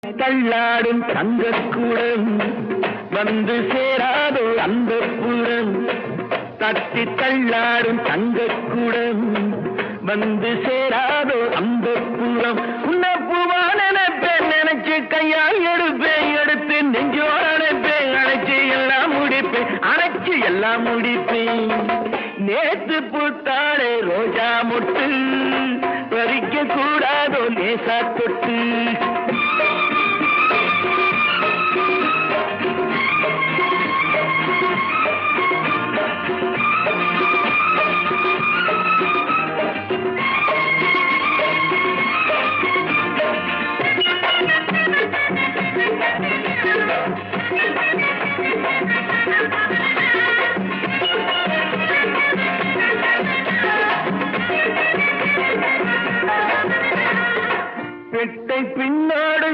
தள்ளாடும் தங்கக்கூடம் வந்து சேராதோ அந்த புறம். தட்டி தள்ளாடும் தங்கக்கூடம் வந்து சேராதோ அந்த புறம். உன்ன பூவா நினைப்பேன் நினைச்சு கையால் எடுப்பேன் எடுத்து நெஞ்சோட அணைப்பேன் அணைச்சு எல்லாம் முடிப்பேன் அணைச்சு எல்லாம் முடிப்பேன். நேத்து பூத்தாளே ரோஜா மொட்டு பறிக்க கூடாதோ லேசா தொட்டு. பெட்டை பின்னோடு